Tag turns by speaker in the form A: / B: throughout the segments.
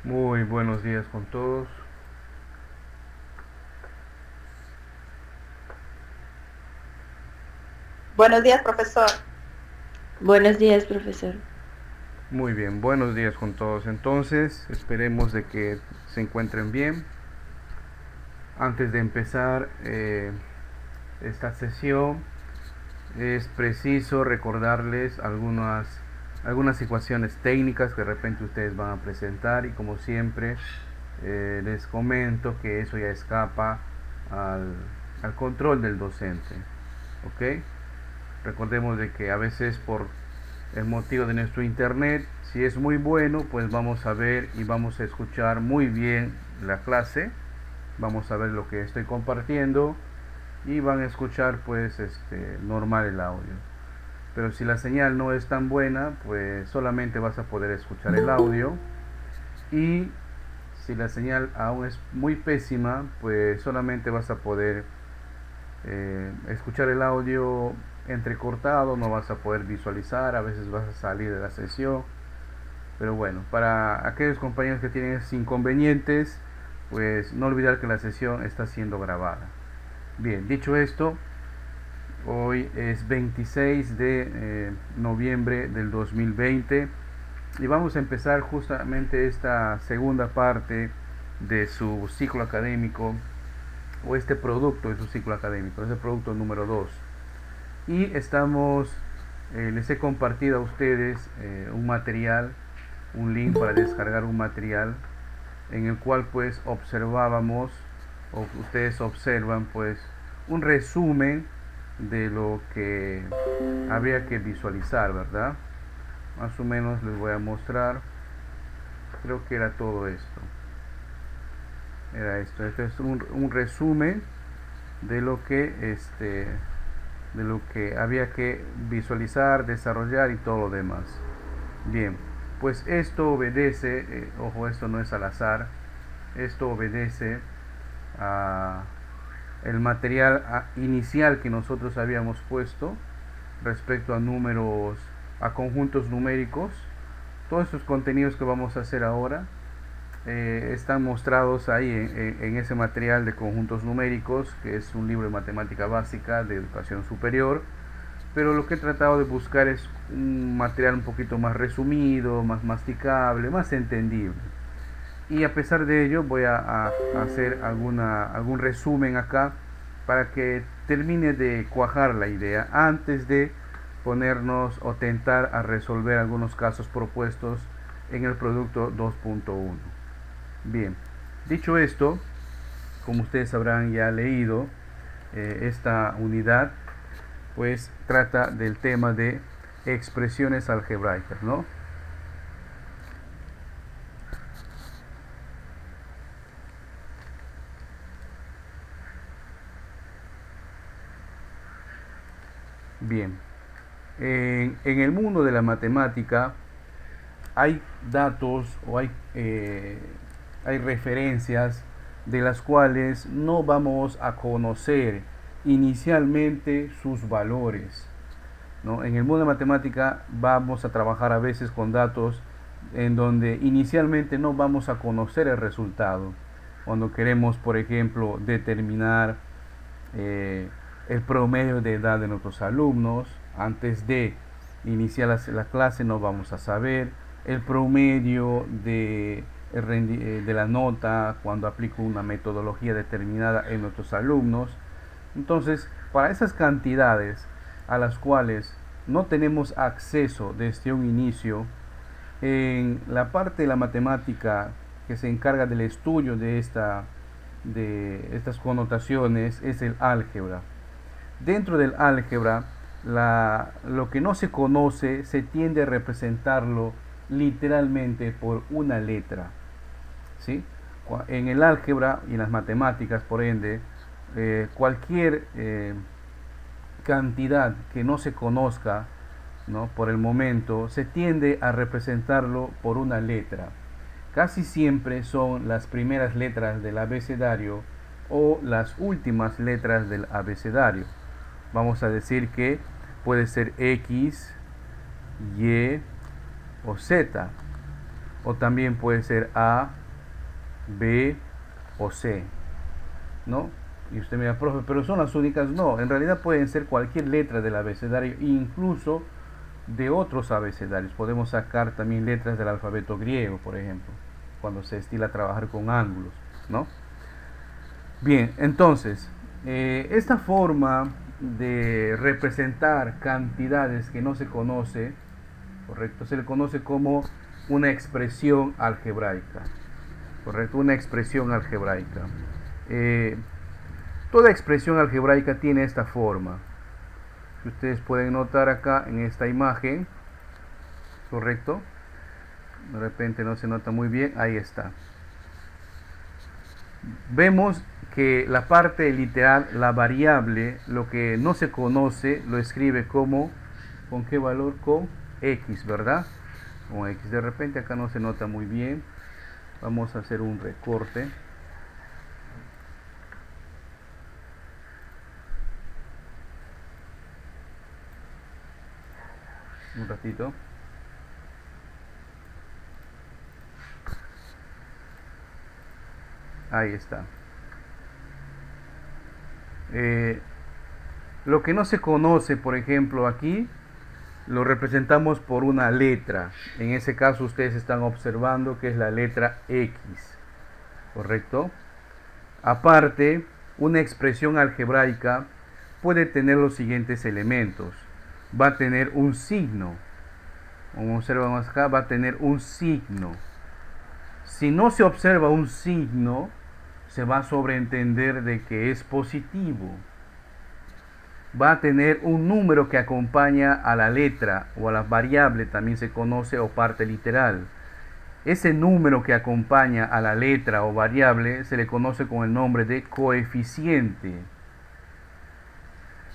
A: Muy buenos días con todos.
B: Buenos días, profesor.
C: Buenos días, profesor.
A: Muy bien, buenos días con todos. Entonces, esperemos de que se encuentren bien. Antes de empezar esta sesión, es preciso recordarles algunas situaciones técnicas que de repente ustedes van a presentar y como siempre les comento que eso ya escapa al, al control del docente. ¿Ok? Recordemos de que a veces por el motivo de nuestro internet, si es muy bueno, pues vamos a ver y vamos a escuchar muy bien la clase, vamos a ver lo que estoy compartiendo y van a escuchar pues normal el audio. Pero si la señal no es tan buena, pues solamente vas a poder escuchar el audio y si la señal aún es muy pésima, pues solamente vas a poder escuchar el audio entrecortado, no vas a poder visualizar, a veces vas a salir de la sesión. Pero bueno, para aquellos compañeros que tienen esos inconvenientes, pues no olvidar que la sesión está siendo grabada. Bien, dicho esto, hoy es 26 de noviembre del 2020 y vamos a empezar justamente esta segunda parte de su ciclo académico o este producto de su ciclo académico, es el producto número 2. Y les he compartido a ustedes un material, un link para descargar un material en el cual pues observábamos o ustedes observan pues un resumen de lo que habría que visualizar, ¿verdad? Más o menos les voy a mostrar, creo que era todo esto. Era esto, este es un resumen de lo que de lo que había que visualizar, desarrollar y todo lo demás. Bien, pues esto obedece, ojo, esto no es al azar, esto obedece a el material inicial que nosotros habíamos puesto respecto a números, a conjuntos numéricos. Todos estos contenidos que vamos a hacer ahora están mostrados ahí en ese material de conjuntos numéricos, que es un libro de matemática básica de educación superior, pero lo que he tratado de buscar es un material un poquito más resumido, más masticable, más entendible. Y a pesar de ello voy a hacer algún resumen acá para que termine de cuajar la idea antes de ponernos o tentar a resolver algunos casos propuestos en el producto 2.1. Bien, dicho esto, como ustedes habrán ya leído, esta unidad pues trata del tema de expresiones algebraicas, ¿no? Bien, en el mundo de la matemática hay datos o hay referencias de las cuales no vamos a conocer inicialmente sus valores, ¿no? En el mundo de matemática vamos a trabajar a veces con datos en donde inicialmente no vamos a conocer el resultado. Cuando queremos, por ejemplo, determinar eh, el promedio de edad de nuestros alumnos, antes de iniciar la clase no vamos a saber el promedio de la nota cuando aplico una metodología determinada en nuestros alumnos. Entonces, para esas cantidades a las cuales no tenemos acceso desde un inicio, en la parte de la matemática que se encarga del estudio de estas connotaciones es el álgebra. Dentro del álgebra, lo que no se conoce se tiende a representarlo literalmente por una letra. ¿Sí? En el álgebra y en las matemáticas, por ende, cualquier cantidad que no se conozca, ¿no? Por el momento, se tiende a representarlo por una letra. Casi siempre son las primeras letras del abecedario o las últimas letras del abecedario. Vamos a decir que puede ser X, Y o Z. o también puede ser A, B o C, ¿no? Y usted me dirá, profe, pero son las únicas. No, en realidad pueden ser cualquier letra del abecedario, incluso de otros abecedarios. Podemos sacar también letras del alfabeto griego, por ejemplo, cuando se estila trabajar con ángulos, ¿no? Bien, entonces, esta forma de representar cantidades que no se conoce, correcto, se le conoce como una expresión algebraica, correcto, una expresión algebraica. Toda expresión algebraica tiene esta forma. Ustedes pueden notar acá en esta imagen, correcto, de repente no se nota muy bien, ahí está. Vemos que la parte literal, la variable, lo que no se conoce, lo escribe como, ¿con qué valor? Con X, ¿verdad? Con X. De repente acá no se nota muy bien. Vamos a hacer un recorte. Un ratito. Ahí está. Lo que no se conoce, por ejemplo, aquí lo representamos por una letra. En ese caso ustedes están observando que es la letra X, ¿correcto? Aparte, una expresión algebraica puede tener los siguientes elementos. Va a tener un signo. Como observamos acá, va a tener un signo. Si no se observa un signo, se va a sobreentender de que es positivo. Va a tener un número que acompaña a la letra o a la variable, también se conoce, o parte literal. Ese número que acompaña a la letra o variable se le conoce con el nombre de coeficiente.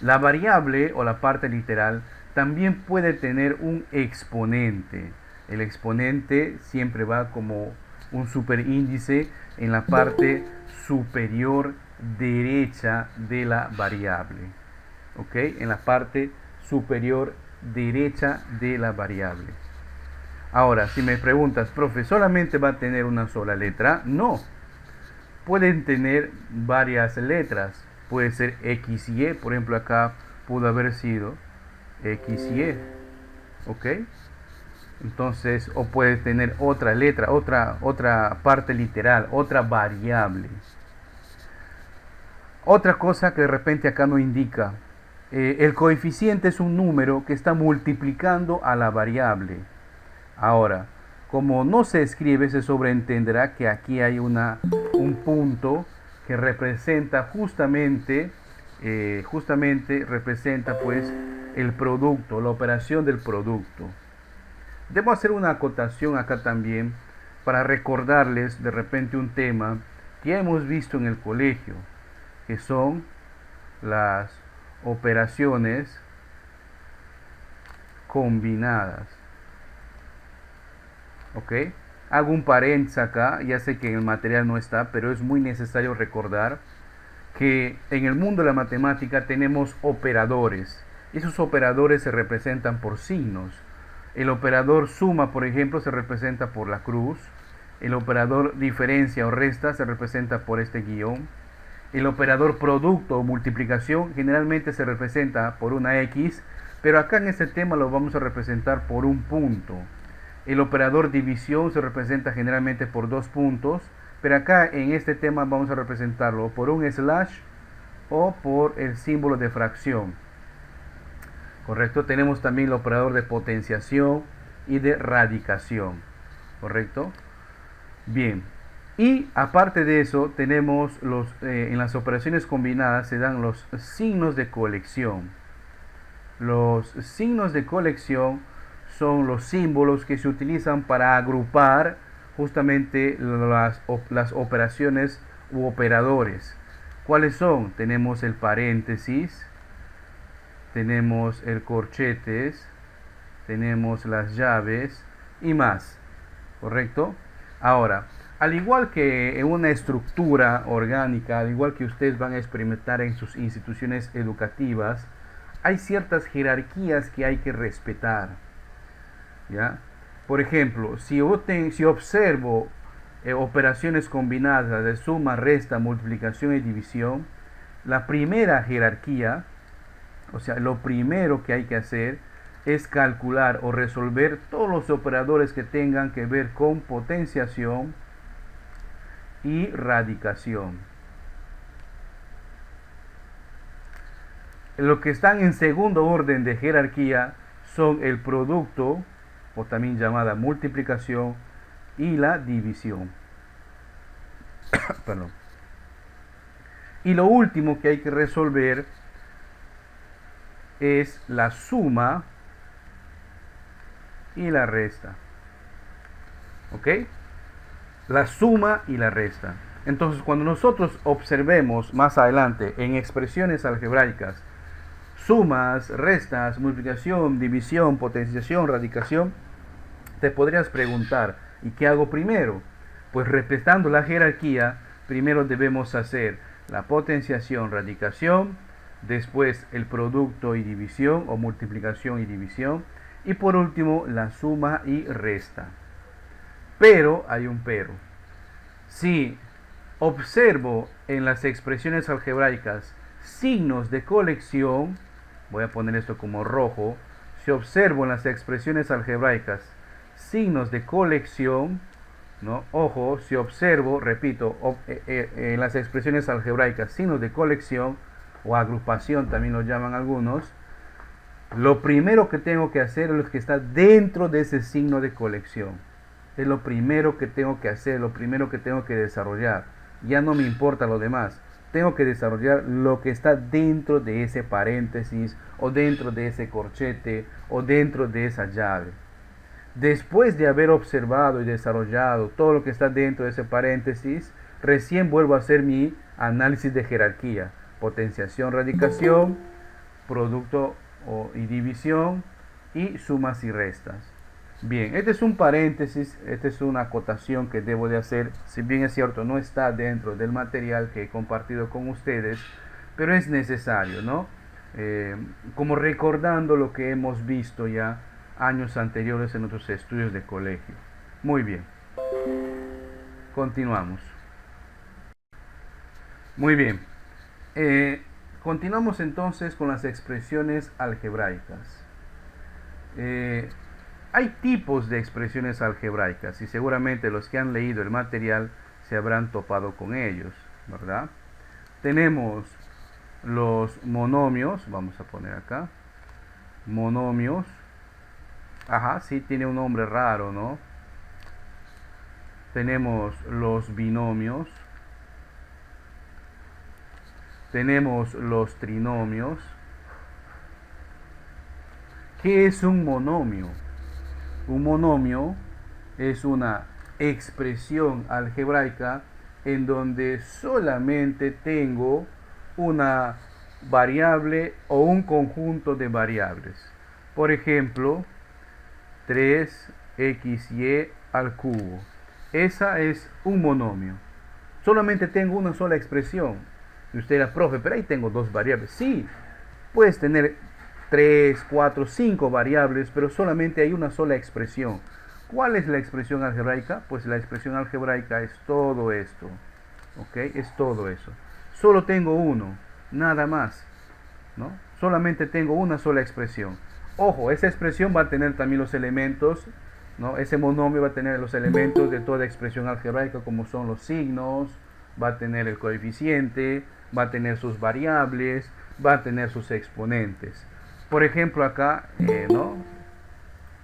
A: La variable o la parte literal también puede tener un exponente. El exponente siempre va como un superíndice en la parte superior derecha de la variable. ¿Ok? En la parte superior derecha de la variable. Ahora, si me preguntas, profe, ¿solamente va a tener una sola letra? No. Pueden tener varias letras. Puede ser XY, por ejemplo, acá pudo haber sido XY. ¿Ok? Entonces, o puede tener otra letra, otra parte literal, otra variable. Otra cosa que de repente acá no indica. El coeficiente es un número que está multiplicando a la variable. Ahora, como no se escribe, se sobreentenderá que aquí hay un punto que representa justamente representa pues el producto, la operación del producto. Debo hacer una acotación acá también para recordarles de repente un tema que ya hemos visto en el colegio, que son las operaciones combinadas. ¿Ok? Hago un paréntesis acá, ya sé que en el material no está, pero es muy necesario recordar que en el mundo de la matemática tenemos operadores. Esos operadores se representan por signos. El operador suma, por ejemplo, se representa por la cruz. El operador diferencia o resta se representa por este guión. El operador producto o multiplicación generalmente se representa por una X, pero acá en este tema lo vamos a representar por un punto. El operador división se representa generalmente por 2 puntos, pero acá en este tema vamos a representarlo por un slash o por el símbolo de fracción. ¿Correcto? Tenemos también el operador de potenciación y de radicación. ¿Correcto? Bien. Y aparte de eso, tenemos en las operaciones combinadas se dan los signos de colección. Los signos de colección son los símbolos que se utilizan para agrupar justamente las operaciones u operadores. ¿Cuáles son? Tenemos el paréntesis, tenemos el corchetes, tenemos las llaves y más. ¿Correcto? Ahora, al igual que en una estructura orgánica, al igual que ustedes van a experimentar en sus instituciones educativas, hay ciertas jerarquías que hay que respetar. ¿Ya? Por ejemplo, si observo operaciones combinadas de suma, resta, multiplicación y división, la primera jerarquía, o sea, lo primero que hay que hacer es calcular o resolver todos los operadores que tengan que ver con potenciación y radicación. Lo que están en segundo orden de jerarquía son el producto, o también llamada multiplicación, y la división. Perdón. Y lo último que hay que resolver es la suma y la resta. ¿Ok? La suma y la resta. Entonces, cuando nosotros observemos más adelante en expresiones algebraicas sumas, restas, multiplicación, división, potenciación, radicación, te podrías preguntar, ¿y qué hago primero? Pues respetando la jerarquía, primero debemos hacer la potenciación, radicación, después el producto y división o multiplicación y división, y por último la suma y resta. Pero hay un pero. Si observo en las expresiones algebraicas signos de colección, voy a poner esto como rojo, si observo en las expresiones algebraicas signos de colección, ¿no? Ojo, si observo, repito, en las expresiones algebraicas signos de colección o agrupación también lo llaman algunos, lo primero que tengo que hacer es lo que está dentro de ese signo de colección. Es lo primero que tengo que hacer, lo primero que tengo que desarrollar. Ya no me importa lo demás. Tengo que desarrollar lo que está dentro de ese paréntesis o dentro de ese corchete o dentro de esa llave. Después de haber observado y desarrollado todo lo que está dentro de ese paréntesis, recién vuelvo a hacer mi análisis de jerarquía. Potenciación, radicación, producto y división y sumas y restas. Bien, este es un paréntesis, esta es una acotación que debo de hacer, si bien es cierto no está dentro del material que he compartido con ustedes, pero es necesario, ¿no? Como recordando lo que hemos visto ya años anteriores en nuestros estudios de colegio. Muy bien, continuamos. Muy bien, continuamos entonces con las expresiones algebraicas. Hay tipos de expresiones algebraicas y seguramente los que han leído el material se habrán topado con ellos, ¿verdad? Tenemos los monomios, vamos a poner acá, monomios, ajá, sí tiene un nombre raro, ¿no? Tenemos los binomios, tenemos los trinomios. ¿Qué es un monomio? Un monomio es una expresión algebraica en donde solamente tengo una variable o un conjunto de variables. Por ejemplo, 3xy al cubo. Esa es un monomio. Solamente tengo una sola expresión. Y usted dirá, profe, pero ahí tengo dos variables. Sí, puedes tener 3, 4, 5 variables, pero solamente hay una sola expresión. ¿Cuál es la expresión algebraica? Pues la expresión algebraica es todo esto. ¿Ok? Es todo eso. Solo tengo uno, nada más, ¿no? Solamente tengo una sola expresión. Ojo, esa expresión va a tener también los elementos, ¿no? Ese monomio va a tener los elementos de toda expresión algebraica, como son los signos, va a tener el coeficiente, va a tener sus variables, va a tener sus exponentes. Por ejemplo acá, ¿no?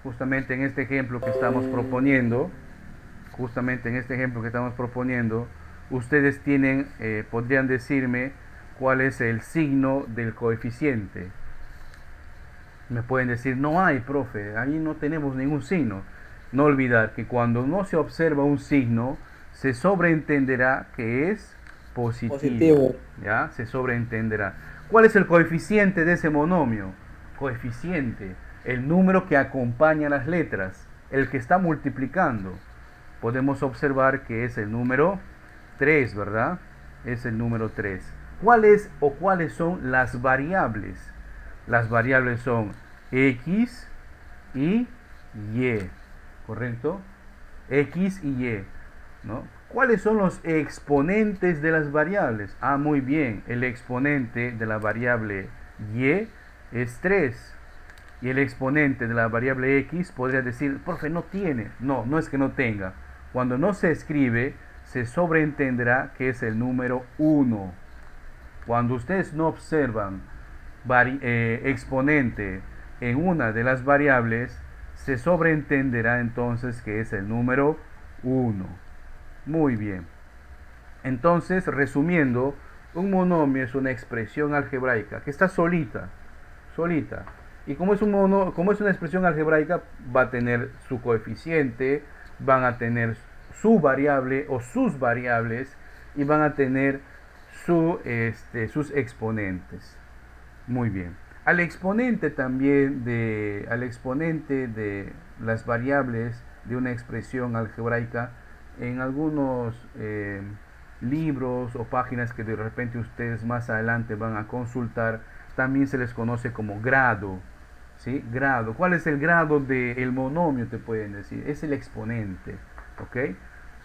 A: Justamente en este ejemplo que estamos proponiendo, ustedes tienen, podrían decirme cuál es el signo del coeficiente. Me pueden decir, no hay, profe, ahí no tenemos ningún signo. No olvidar que cuando no se observa un signo, se sobreentenderá que es positivo. ¿Ya? Se sobreentenderá. ¿Cuál es el coeficiente de ese monomio? Coeficiente, el número que acompaña las letras, el que está multiplicando. Podemos observar que es el número 3, ¿verdad? Es el número 3. ¿Cuáles son las variables? Las variables son x y y. ¿correcto? X y Y, ¿no? ¿Cuáles son los exponentes de las variables? Ah, muy bien, el exponente de la variable Y es 3. Y el exponente de la variable X podría decir, profe, no tiene. No, no es que no tenga. Cuando no se escribe, se sobreentenderá que es el número 1. Cuando ustedes no observan exponente en una de las variables, se sobreentenderá entonces que es el número 1. Muy bien. Entonces, resumiendo, un monomio es una expresión algebraica que está solita, solita. Y como es una expresión algebraica, va a tener su coeficiente, van a tener su variable o sus variables y van a tener sus exponentes. Muy bien. Al exponente de las variables de una expresión algebraica, en algunos libros o páginas que de repente ustedes más adelante van a consultar, también se les conoce como grado. ¿Sí? Grado. ¿Cuál es el grado del monomio? Te pueden decir. Es el exponente. ¿Ok?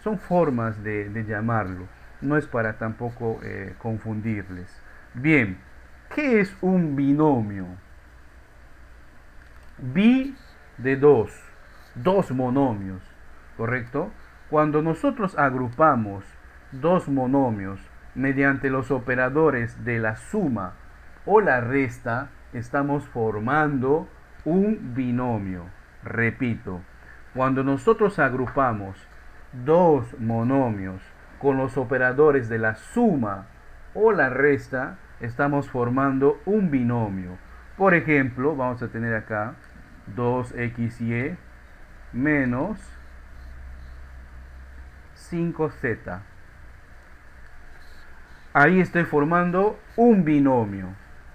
A: Son formas de llamarlo. No es para tampoco confundirles. Bien. ¿Qué es un binomio? Bi de dos monomios, ¿correcto? Cuando nosotros agrupamos dos monomios mediante los operadores de la suma o la resta, estamos formando un binomio. Repito, cuando nosotros agrupamos dos monomios con los operadores de la suma o la resta, estamos formando un binomio. Por ejemplo, vamos a tener acá 2xy menos 5z. Ahí estoy formando un binomio,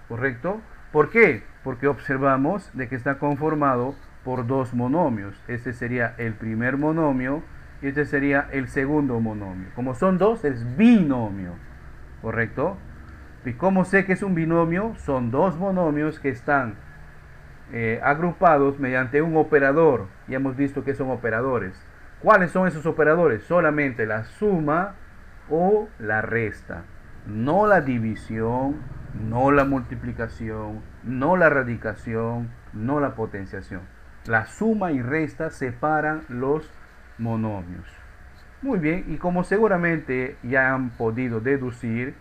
A: ¿correcto? ¿Por qué? Porque observamos de que está conformado por dos monomios. Este sería el primer monomio y este sería el segundo monomio. Como son dos, es binomio, ¿correcto? ¿Y cómo sé que es un binomio? Son dos monomios que están agrupados mediante un operador. Ya hemos visto que son operadores. ¿Cuáles son esos operadores? Solamente la suma o la resta. No la división, no la multiplicación, no la radicación, no la potenciación. La suma y resta separan los monomios. Muy bien, y como seguramente ya han podido deducir,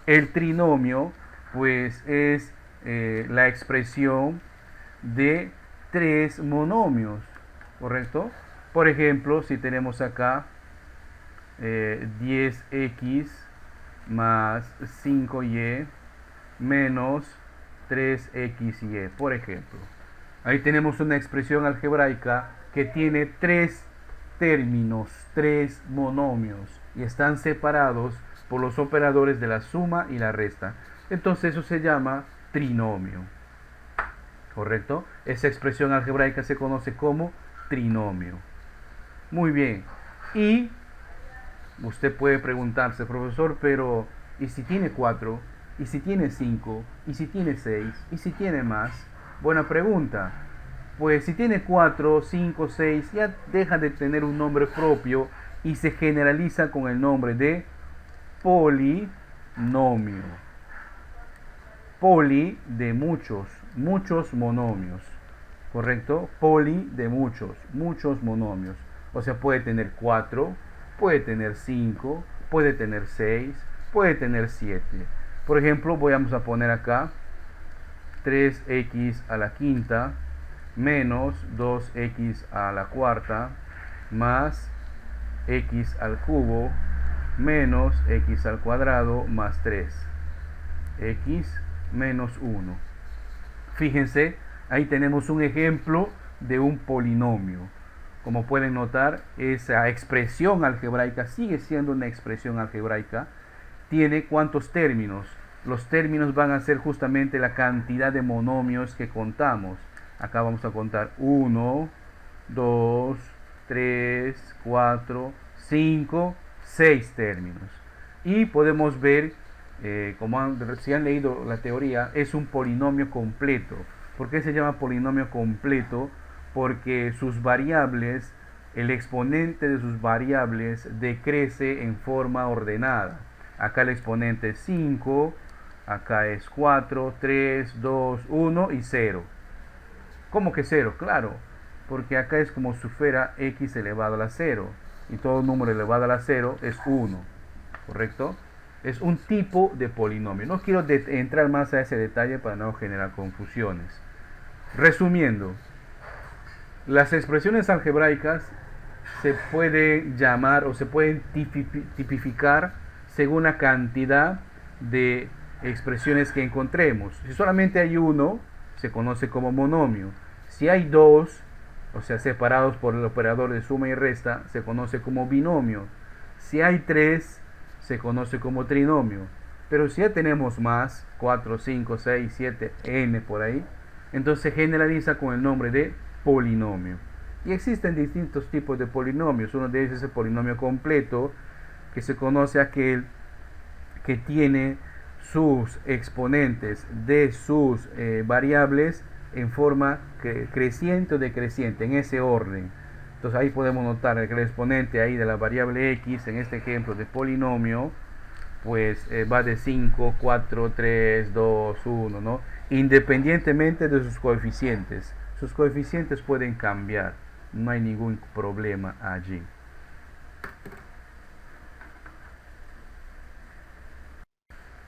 A: el trinomio pues es la expresión de tres monomios, ¿correcto? Por ejemplo, si tenemos acá 10x más 5y menos 3xy, por ejemplo. Ahí tenemos una expresión algebraica que tiene tres términos, tres monomios, y están separados por los operadores de la suma y la resta. Entonces eso se llama trinomio. ¿Correcto? Esa expresión algebraica se conoce como trinomio. Muy bien. Y usted puede preguntarse, profesor, pero ¿y si tiene 4? ¿Y si tiene 5? ¿Y si tiene 6? ¿Y si tiene más? Buena pregunta. Pues si tiene 4, 5, 6, ya deja de tener un nombre propio y se generaliza con el nombre de polinomio. Poli de muchos monomios, ¿correcto? Poli de muchos monomios. O sea, puede tener 4, puede tener 5, puede tener 6, puede tener 7. Por ejemplo, vamos a poner acá 3x a la quinta menos 2x a la cuarta más x al cubo menos x al cuadrado más 3. X menos 1. Fíjense, ahí tenemos un ejemplo de un polinomio. Como pueden notar, esa expresión algebraica sigue siendo una expresión algebraica. ¿Tiene cuántos términos? Los términos van a ser justamente la cantidad de monomios que contamos. Acá vamos a contar 1, 2, 3, 4, 5, 6 términos. Y podemos ver, si han leído la teoría, es un polinomio completo. ¿Por qué se llama polinomio completo? Porque sus variables el exponente de sus variables decrece en forma ordenada. Acá el exponente es 5, acá es 4, 3, 2, 1 y 0. ¿Cómo que 0? Claro, porque acá es como si fuera x elevado a la 0, y todo número elevado a la 0 es 1, ¿correcto? Es un tipo de polinomio. No quiero entrar más a ese detalle para no generar confusiones. Resumiendo, las expresiones algebraicas se pueden llamar o se pueden tipificar según la cantidad de expresiones que encontremos. Si solamente hay uno, se conoce como monomio. Si hay dos, o sea, separados por el operador de suma y resta, se conoce como binomio. Si hay tres, se conoce como trinomio. Pero si ya tenemos más, 4, 5, 6, 7, n por ahí, entonces se generaliza con el nombre de polinomio. Y existen distintos tipos de polinomios. Uno de ellos es el polinomio completo, que se conoce aquel que tiene sus exponentes de sus variables en forma creciente o decreciente, en ese orden. Entonces ahí podemos notar que el exponente ahí de la variable x, en este ejemplo de polinomio, pues va de 5, 4, 3, 2, 1, ¿no? Independientemente de sus coeficientes. Sus coeficientes pueden cambiar, no hay ningún problema allí.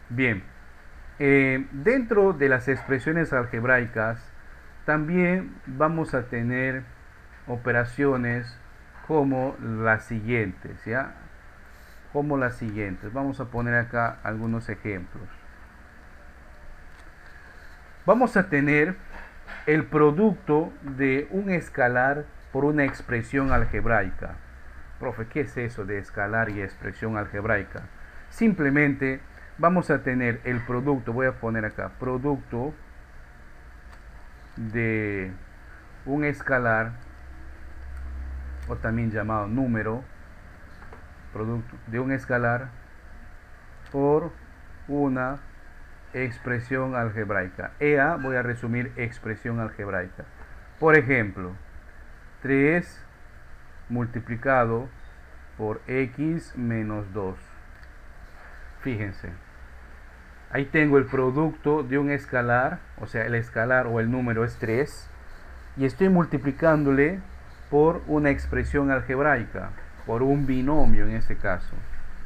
A: Bien, dentro de las expresiones algebraicas también vamos a tener operaciones como las siguientes, ¿ya? Como las siguientes. Vamos a poner acá algunos ejemplos. Vamos a tener el producto de un escalar por una expresión algebraica. Profe, ¿qué es eso de escalar y expresión algebraica? Simplemente vamos a tener el producto, voy a poner acá, producto de un escalar, o también llamado número, producto de un escalar por una expresión algebraica. EA, voy a resumir expresión algebraica. Por ejemplo, 3 multiplicado por x menos 2. Fíjense, ahí tengo el producto de un escalar, o sea, el escalar o el número es 3, y estoy multiplicándole por una expresión algebraica, por un binomio en este caso,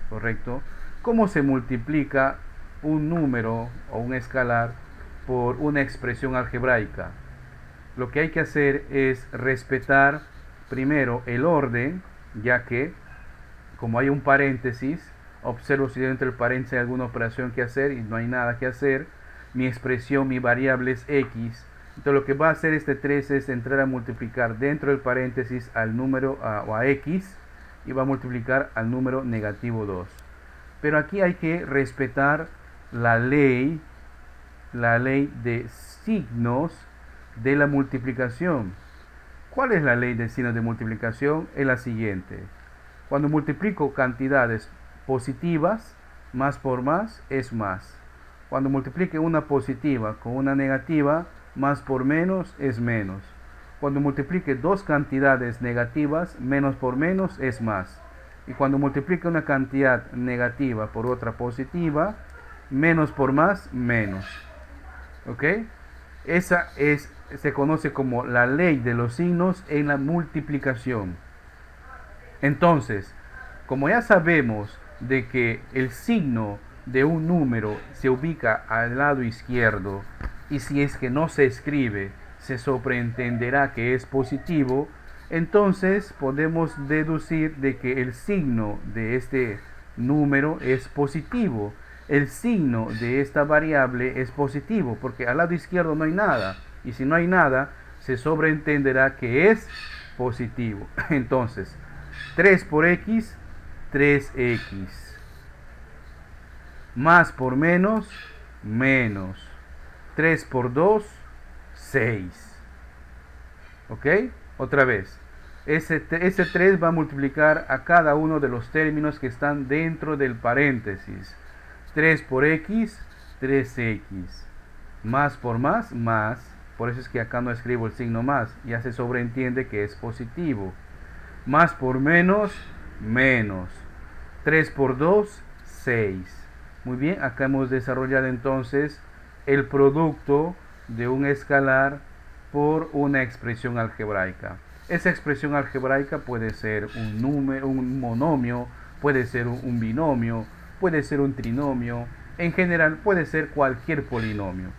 A: ¿correcto? ¿Cómo se multiplica un número o un escalar por una expresión algebraica? Lo que hay que hacer es respetar primero el orden, ya que como hay un paréntesis, observo si dentro del paréntesis hay alguna operación que hacer y no hay nada que hacer. Mi expresión, mi variable es x. Entonces lo que va a hacer este 3 es entrar a multiplicar dentro del paréntesis al número o a x, y va a multiplicar al número negativo 2. Pero aquí hay que respetar la ley de signos de la multiplicación. ¿Cuál es la ley de signos de multiplicación? Es la siguiente. Cuando multiplico cantidades positivas, más por más es más. Cuando multiplique una positiva con una negativa, más por menos es menos. Cuando multiplique dos cantidades negativas, menos por menos es más. Y cuando multiplique una cantidad negativa por otra positiva, menos por más, menos. ¿Ok? Esa se conoce como la ley de los signos en la multiplicación. Entonces, como ya sabemos de que el signo de un número se ubica al lado izquierdo, y si es que no se escribe, se sobreentenderá que es positivo, entonces podemos deducir de que el signo de este número es positivo. El signo de esta variable es positivo, porque al lado izquierdo no hay nada, y si no hay nada, se sobreentenderá que es positivo. Entonces, 3 por x, 3x. Más por menos, menos. 3 por 2, 6. ¿Ok? Otra vez. Ese 3 va a multiplicar a cada uno de los términos que están dentro del paréntesis. 3 por x, 3x. Más por más, más. Por eso es que acá no escribo el signo más. Ya se sobreentiende que es positivo. Más por menos, menos. 3 por 2, 6. Muy bien, acá hemos desarrollado entonces el producto de un escalar por una expresión algebraica. Esa expresión algebraica puede ser un número, un monomio, puede ser un binomio, puede ser un trinomio, en general puede ser cualquier polinomio.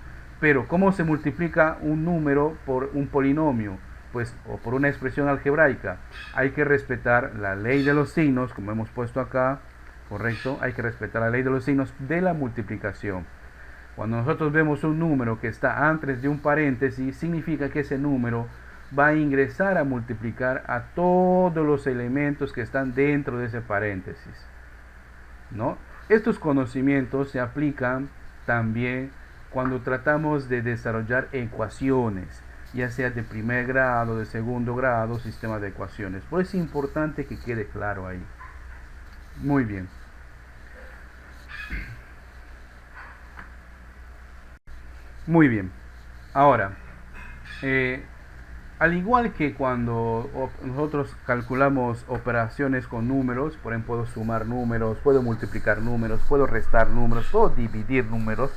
A: Pero ¿cómo se multiplica un número por un polinomio? Pues, o por una expresión algebraica. Hay que respetar la ley de los signos, como hemos puesto acá, ¿correcto? Hay que respetar la ley de los signos de la multiplicación. Cuando nosotros vemos un número que está antes de un paréntesis, significa que ese número va a ingresar a multiplicar a todos los elementos que están dentro de ese paréntesis, ¿no? Estos conocimientos se aplican también cuando tratamos de desarrollar ecuaciones, ya sea de primer grado, de segundo grado, sistema de ecuaciones. Pues es importante que quede claro ahí. Muy bien. Muy bien. Ahora, al igual que cuando nosotros calculamos operaciones con números, por ejemplo, puedo sumar números, puedo multiplicar números, puedo restar números, puedo dividir números,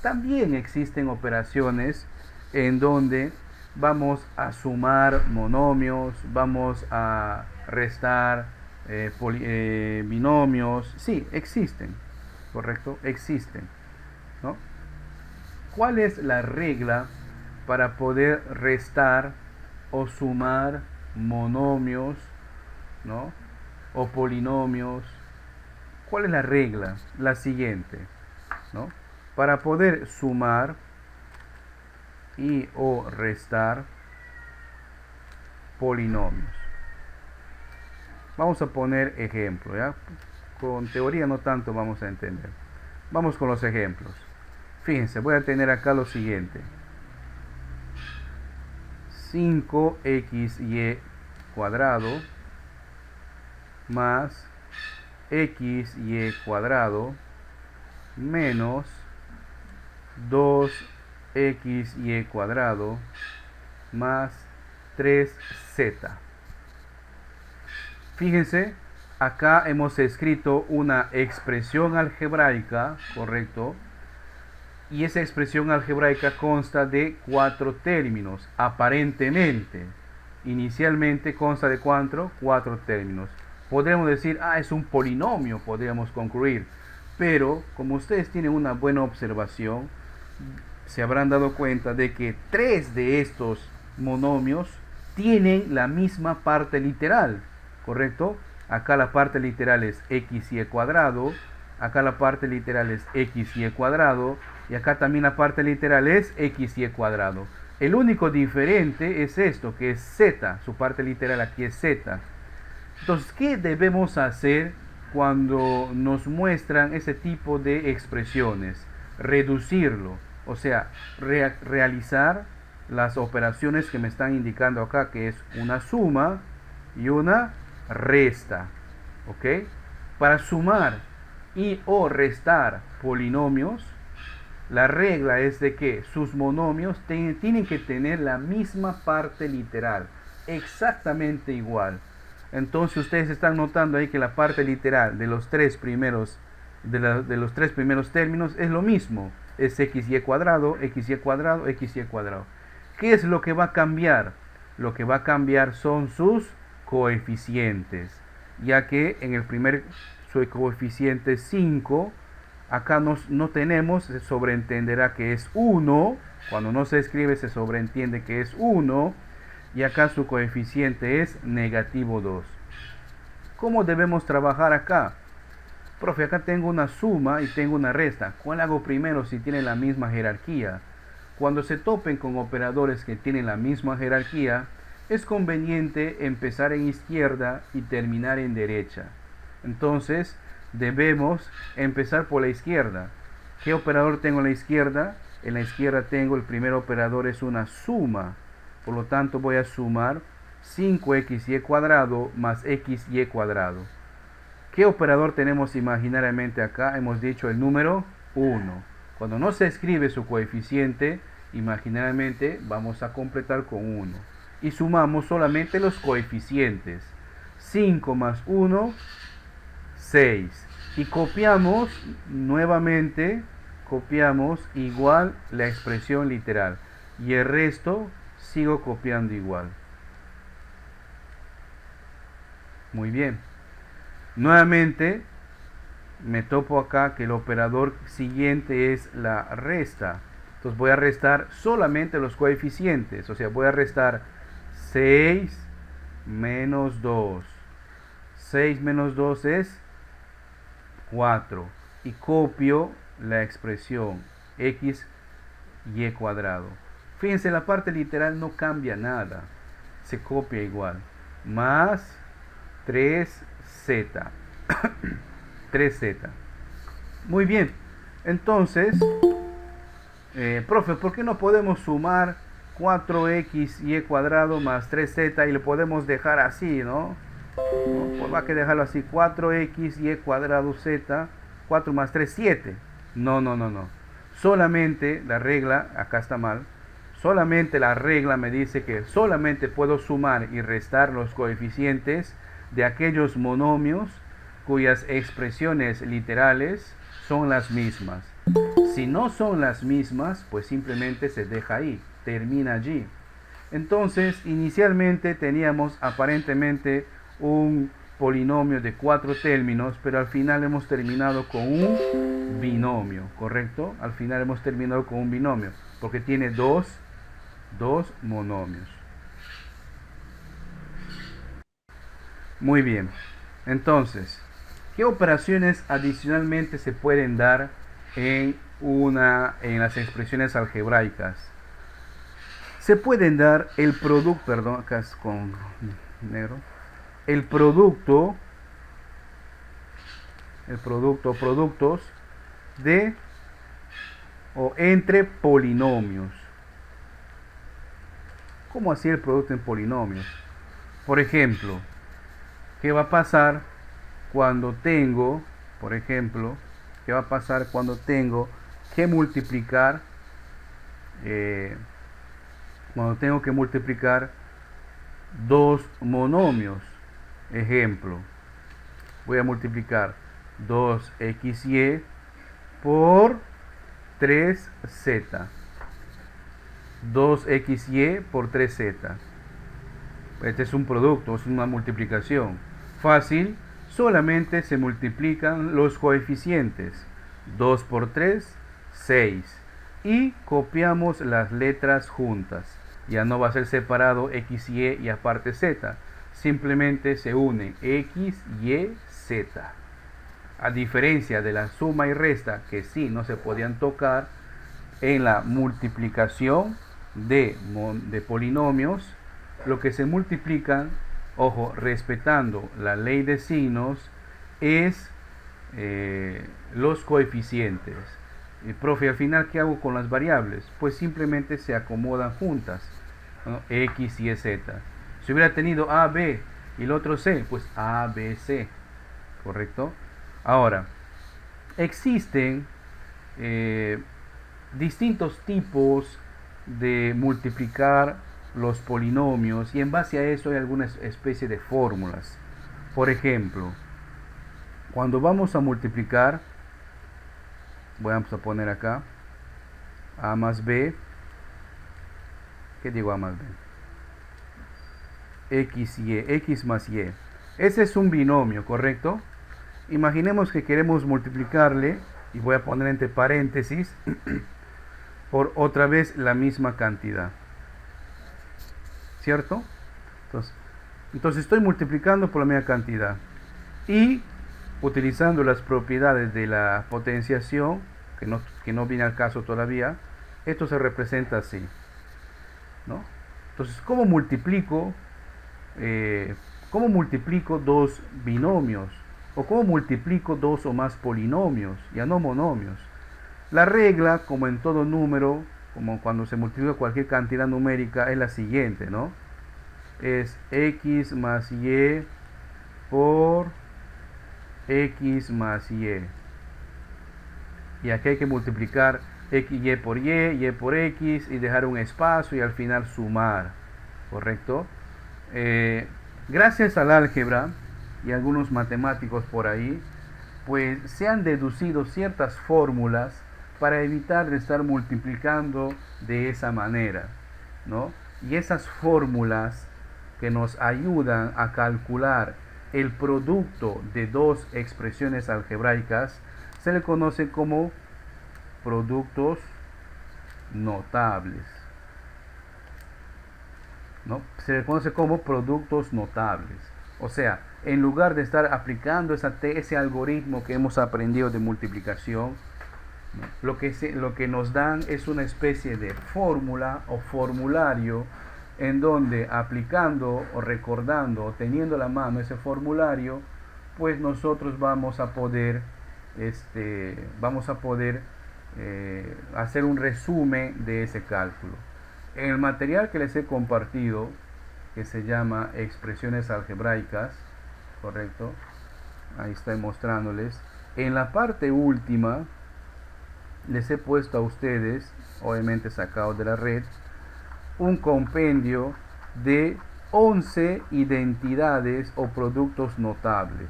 A: también existen operaciones en donde vamos a sumar monomios, vamos a restar binomios. Sí, existen, ¿correcto? Existen, ¿no? ¿Cuál es la regla para poder restar o sumar monomios, ¿no? O polinomios? ¿Cuál es la regla? La siguiente, ¿no? Para poder sumar y o restar polinomios. Vamos a poner ejemplo, ¿ya? Con teoría no tanto vamos a entender. Vamos con los ejemplos. Fíjense, voy a tener acá lo siguiente. 5xy cuadrado más xy cuadrado menos 2xy cuadrado más 3z. Fíjense, acá hemos escrito una expresión algebraica, ¿correcto? Y esa expresión algebraica consta de 4 términos, aparentemente. Inicialmente consta de 4 términos. Podríamos decir, es un polinomio, podríamos concluir. Pero, como ustedes tienen una buena observación, se habrán dado cuenta de que 3 de estos monomios tienen la misma parte literal, ¿correcto? Acá la parte literal es xy cuadrado, acá la parte literal es xy cuadrado, y acá también la parte literal es xy cuadrado. El único diferente es esto, que es z, su parte literal aquí es z. Entonces, ¿qué debemos hacer cuando nos muestran ese tipo de expresiones? Reducirlo, o sea, realizar las operaciones que me están indicando acá, que es una suma y una resta, ¿ok? Para sumar y o restar polinomios, la regla es de que sus monomios tienen que tener la misma parte literal, exactamente igual. Entonces ustedes están notando ahí que la parte literal de los tres primeros términos es lo mismo, es xy cuadrado, xy cuadrado, xy cuadrado. ¿Qué es lo que va a cambiar? Lo que va a cambiar son sus coeficientes, ya que en el primer su coeficiente 5, acá no tenemos, se sobreentenderá que es 1, cuando no se escribe se sobreentiende que es 1, y acá su coeficiente es negativo 2. ¿Cómo debemos trabajar acá? Profe, acá tengo una suma y tengo una resta. ¿Cuál hago primero si tienen la misma jerarquía? Cuando se topen con operadores que tienen la misma jerarquía, es conveniente empezar en izquierda y terminar en derecha. Entonces, debemos empezar por la izquierda. ¿Qué operador tengo en la izquierda? En la izquierda tengo el primer operador, es una suma. Por lo tanto, voy a sumar 5xy cuadrado más xy cuadrado. ¿Qué operador tenemos imaginariamente acá? Hemos dicho el número 1. Cuando no se escribe su coeficiente, imaginariamente vamos a completar con 1. y sumamos solamente los coeficientes. 5 más 1, 6. Y copiamos nuevamente, copiamos igual la expresión literal. Y el resto sigo copiando igual. Muy bien. Nuevamente me topo acá que el operador siguiente es la resta. Entonces voy a restar solamente los coeficientes. O sea, voy a restar 6 menos 2. 6 menos 2 es 4. Y copio la expresión x y cuadrado. Fíjense, la parte literal no cambia nada. Se copia igual. Más 3z. 3z. Muy bien. Entonces, profe, ¿por qué no podemos sumar 4xy cuadrado más 3z y lo podemos dejar así, ¿no? Pues va a que dejarlo así, 4xy cuadrado z, 4 más 3, 7. No. Solamente la regla, acá está mal, solamente la regla me dice que solamente puedo sumar y restar los coeficientes de aquellos monomios cuyas expresiones literales son las mismas. Si no son las mismas, pues simplemente se deja ahí, termina allí. Entonces, inicialmente teníamos aparentemente un polinomio de 4 términos, pero al final hemos terminado con un binomio, ¿correcto? Al final hemos terminado con un binomio, porque tiene dos monomios. Muy bien. Entonces, ¿qué operaciones adicionalmente se pueden dar en las expresiones algebraicas? Se pueden dar el producto, perdón, acá es con negro. El productos de o entre polinomios. ¿Cómo así el producto en polinomios? Por ejemplo, ¿qué va a pasar cuando tengo, por ejemplo, qué va a pasar cuando tengo que multiplicar, dos monomios? Ejemplo, voy a multiplicar 2xy por 3z. 2xy por 3z. Este es un producto, es una multiplicación. Fácil, solamente se multiplican los coeficientes. 2 por 3, 6. Y copiamos las letras juntas. Ya no va a ser separado xy y aparte z. Simplemente se unen x, y, z. A diferencia de la suma y resta, que sí no se podían tocar, en la multiplicación de polinomios, lo que se multiplican, ojo, respetando la ley de signos, es los coeficientes. Profe, al final, ¿qué hago con las variables? Pues simplemente se acomodan juntas, ¿no? X y z. Si hubiera tenido A, B y el otro C, pues A, B, C. ¿Correcto? Ahora, existen distintos tipos de multiplicar los polinomios y en base a eso hay alguna especie de fórmulas. Por ejemplo, cuando vamos a multiplicar, vamos a poner acá a más b, ¿qué digo a más b? X y x más y. Ese es un binomio, ¿correcto? Imaginemos que queremos multiplicarle, y voy a poner entre paréntesis, por otra vez la misma cantidad. ¿Cierto? Entonces estoy multiplicando por la misma cantidad. Y utilizando las propiedades de la potenciación, que no viene al caso todavía, esto se representa así, ¿no? Entonces, ¿cómo multiplico dos binomios? ¿O cómo multiplico dos o más polinomios, ya no monomios? La regla, como en todo número, como cuando se multiplica cualquier cantidad numérica, es la siguiente, ¿no? Es x más y por x más y. Y aquí hay que multiplicar y por x y por x y dejar un espacio y al final sumar. ¿correcto? Gracias al álgebra y algunos matemáticos por ahí, pues se han deducido ciertas fórmulas para evitar de estar multiplicando de esa manera, ¿no? Y esas fórmulas que nos ayudan a calcular el producto de dos expresiones algebraicas se le conoce como productos notables, ¿no? Se le conoce como productos notables. O sea, en lugar de estar aplicando ese algoritmo que hemos aprendido de multiplicación, ¿no? Lo que nos dan es una especie de fórmula o formulario en donde aplicando o recordando o teniendo a la mano ese formulario, pues nosotros vamos a poder hacer un resumen de ese cálculo. En el material que les he compartido, que se llama expresiones algebraicas, correcto, ahí estoy mostrándoles, en la parte última les he puesto a ustedes, obviamente sacado de la red, un compendio de 11 identidades o productos notables.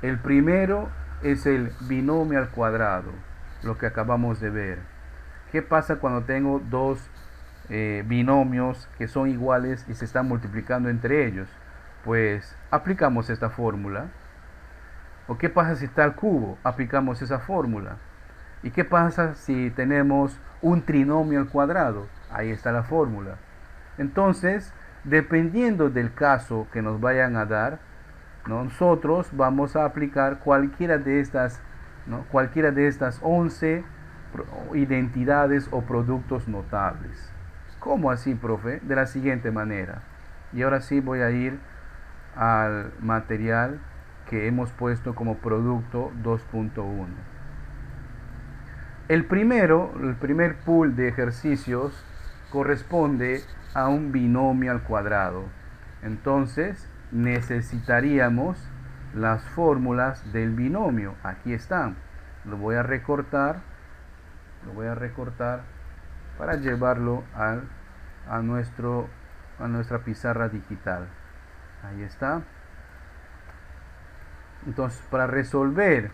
A: El primero es el binomio al cuadrado, lo que acabamos de ver. ¿Qué pasa cuando tengo dos binomios que son iguales y se están multiplicando entre ellos? Pues aplicamos esta fórmula. ¿O qué pasa si está el cubo? Aplicamos esa fórmula. ¿Y qué pasa si tenemos un trinomio al cuadrado? Ahí está la fórmula. Entonces, dependiendo del caso que nos vayan a dar, nosotros vamos a aplicar cualquiera de estas 11 identidades o productos notables. ¿Cómo así, profe? De la siguiente manera. Y ahora sí voy a ir al material que hemos puesto como producto 2.1. El primer pool de ejercicios corresponde a un binomio al cuadrado. Entonces necesitaríamos las fórmulas del binomio. Aquí están. Lo voy a recortar para llevarlo a nuestra pizarra digital. Ahí está. Entonces, para resolver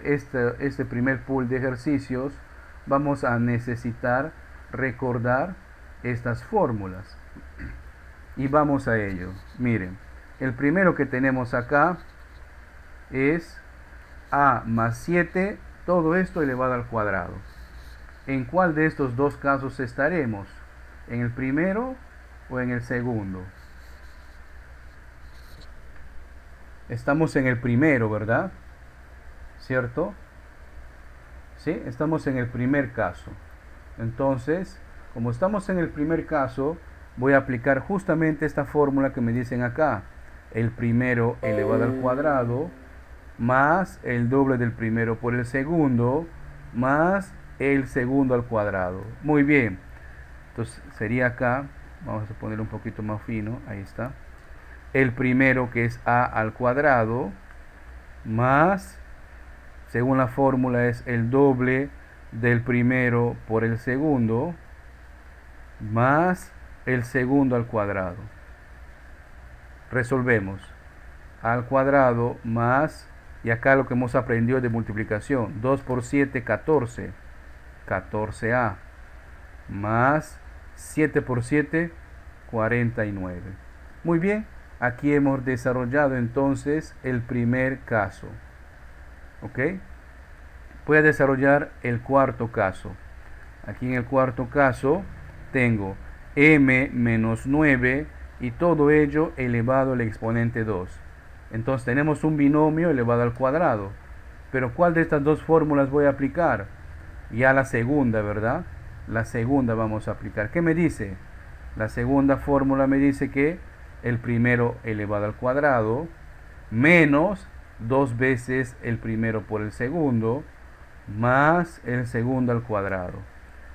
A: este primer pool de ejercicios, vamos a necesitar recordar estas fórmulas. Y vamos a ello. Miren, el primero que tenemos acá es a más 7, todo esto elevado al cuadrado. ¿En cuál de estos dos casos estaremos? ¿En el primero o en el segundo? Estamos en el primero, ¿verdad? ¿Cierto? Sí, estamos en el primer caso. Entonces, como estamos en el primer caso, voy a aplicar justamente esta fórmula que me dicen acá. El primero elevado al cuadrado más el doble del primero por el segundo más el segundo al cuadrado. Muy bien. Entonces sería acá, vamos a poner un poquito más fino, ahí está. El primero, que es a al cuadrado, más, según la fórmula, es el doble del primero por el segundo, más el segundo al cuadrado. Resolvemos. A al cuadrado más, y acá lo que hemos aprendido de multiplicación, 2 por 7, 14, 14a, más 7 por 7, 49. Muy bien, aquí hemos desarrollado entonces el primer caso. ¿Ok? Voy a desarrollar el cuarto caso. Aquí en el cuarto caso tengo m menos 9 y todo ello elevado al exponente 2. Entonces tenemos un binomio elevado al cuadrado. Pero ¿cuál de estas dos fórmulas voy a aplicar? Ya la segunda, ¿verdad? La segunda vamos a aplicar. ¿Qué me dice? La segunda fórmula me dice que el primero elevado al cuadrado menos 2 veces el primero por el segundo más el segundo al cuadrado.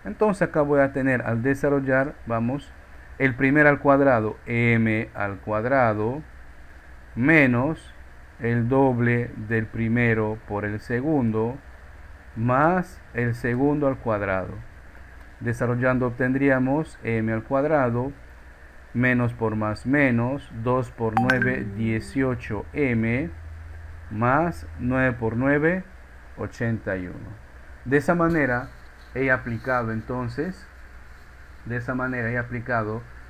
A: Entonces acá voy a tener, al desarrollar, vamos, el primero al cuadrado, m al cuadrado, menos el doble del primero por el segundo, más el segundo al cuadrado. Desarrollando obtendríamos m al cuadrado menos por más menos, 2 por 9, 18m, más 9 por 9, 81. De esa manera he aplicado entonces,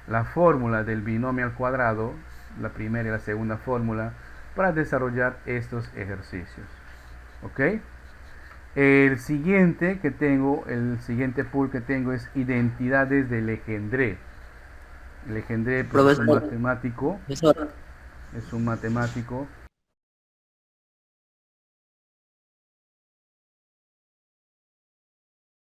A: la fórmula del binomio al cuadrado, la primera y la segunda fórmula, para desarrollar estos ejercicios. ¿Ok? El siguiente pool que tengo es identidades de Legendre. Legendre pues, es un matemático.
C: Profesor,
A: Es un matemático